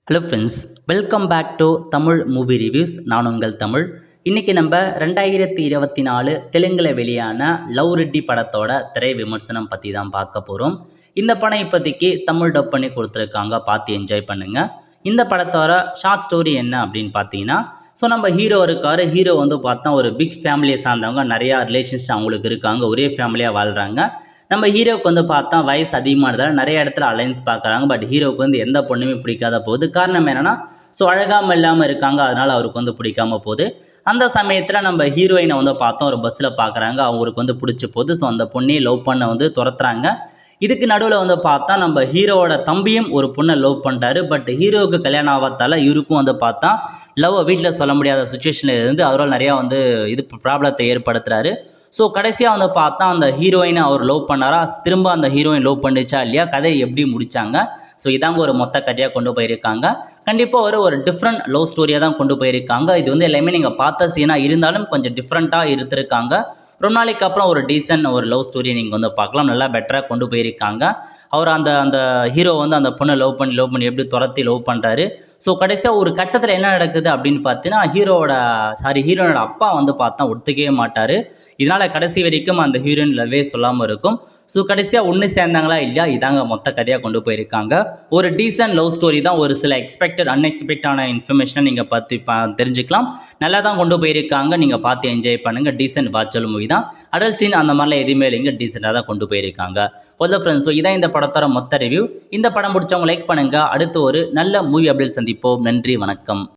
Hello friends, welcome back to Tamil movie reviews. நான் உங்கள் தமிழ். இன்றைக்கி நம்ம 2024 தெலுங்கில் வெளியான லவ் ரெட்டி படத்தோட திரை விமர்சனம் பற்றி தான் பார்க்க போகிறோம். இந்த படம் இப்போதைக்கு தமிழ் டப் பண்ணி கொடுத்துருக்காங்க, பார்த்து என்ஜாய் பண்ணுங்கள். இந்த படத்தோட ஷார்ட் ஸ்டோரி என்ன அப்படின்னு பார்த்தீங்கன்னா, நம்ம ஹீரோ இருக்கார். ஹீரோ பார்த்தா ஒரு பிக் ஃபேமிலியை சார்ந்தவங்க, நிறையா ரிலேஷன்ஸ் அவங்களுக்கு இருக்காங்க, ஒரே ஃபேமிலியாக வாழ்கிறாங்க. நம்ம ஹீரோவுக்கு பார்த்தா வயசு அதிகமானதால் நிறைய இடத்துல அலைன்ஸ் பார்க்குறாங்க. பட் ஹீரோவுக்கு எந்த பொண்ணுமே பிடிக்காத போகுது. காரணம் என்னென்னா, அழகாமல் இல்லாமல் இருக்காங்க, அதனால் அவருக்கு பிடிக்காம போகுது. அந்த சமயத்தில் நம்ம ஹீரோயினை பார்த்தோம், ஒரு பஸ்ஸில் பார்க்குறாங்க, அவங்களுக்கு பிடிச்சி போகுது. அந்த பொண்ணையை லவ் பண்ண துரத்துறாங்க. இதுக்கு நடுவில் பார்த்தா நம்ம ஹீரோவோட தம்பியும் ஒரு பொண்ணை லவ் பண்ணுறாரு. பட் ஹீரோவுக்கு கல்யாணம் ஆகாதால இவருக்கும் பார்த்தா லவ்வை வீட்டில் சொல்ல முடியாத சுச்சுவேஷனில் இருந்து அவரால் நிறையா இது ப்ராப்ளத்தை ஏற்படுத்துகிறாரு. கடைசியாக பார்த்தா அந்த ஹீரோயினை அவர் லவ் பண்ணாரா, திரும்ப அந்த ஹீரோயின் லவ் பண்ணிச்சா இல்லையா, கதையை எப்படி முடித்தாங்க. இதாங்க ஒரு மொத்த கதையாக கொண்டு போயிருக்காங்க. கண்டிப்பாக ஒரு டிஃப்ரெண்ட் லவ் ஸ்டோரியாக தான் கொண்டு போயிருக்காங்க. இது எல்லாமே நீங்கள் பார்த்த சீனாக இருந்தாலும் கொஞ்சம் டிஃப்ரெண்ட்டாக இருந்திருக்காங்க. ரொம்ப நாளைக்கு அப்புறம் ஒரு டீசென்ட் ஒரு லவ் ஸ்டோரியை நீங்கள் பார்க்கலாம். நல்லா பெட்டராக கொண்டு போயிருக்காங்க. அவர் அந்த ஹீரோ அந்த பொண்ணை லவ் பண்ணி எப்படி துரத்தி லவ் பண்ணுறாரு. கடைசியாக ஒரு கட்டத்தில் என்ன நடக்குது அப்படின்னு பார்த்தீங்கன்னா, ஹீரோனோட அப்பா பார்த்தா ஒத்துக்கவே மாட்டார். இதனால் கடைசி வரைக்கும் அந்த ஹீரோயின் லவ்வே சொல்லாமல் இருக்கும். கடைசியாக ஒன்று சேர்ந்தாங்களா இல்லையா, இதாங்க மொத்த கதையாக கொண்டு போயிருக்காங்க. ஒரு டீசென்ட் லவ் ஸ்டோரி தான். ஒரு சில அன்எக்ஸ்பெக்டான இன்ஃபர்மேஷனை நீங்கள் தெரிஞ்சுக்கலாம். நல்லா தான் கொண்டு போயிருக்காங்க. நீங்கள் பார்த்து என்ஜாய் பண்ணுங்கள். டீசென்ட் வாட்சல் மூவி தான். அடல் சீன் அந்த மாதிரிலாம் எதுவுமே இல்லைங்க, டீசெண்டாக தான் கொண்டு போயிருக்காங்க. ஃப்ரெண்ட்ஸ், இதான் இந்த படத்தோட மொத்த ரிவ்யூ. இந்த படம் பிடிச்சவங்க லைக் பண்ணுங்கள். அடுத்து ஒரு நல்ல மூவி அப்டேட் சந்திப்போம். நன்றி, வணக்கம்.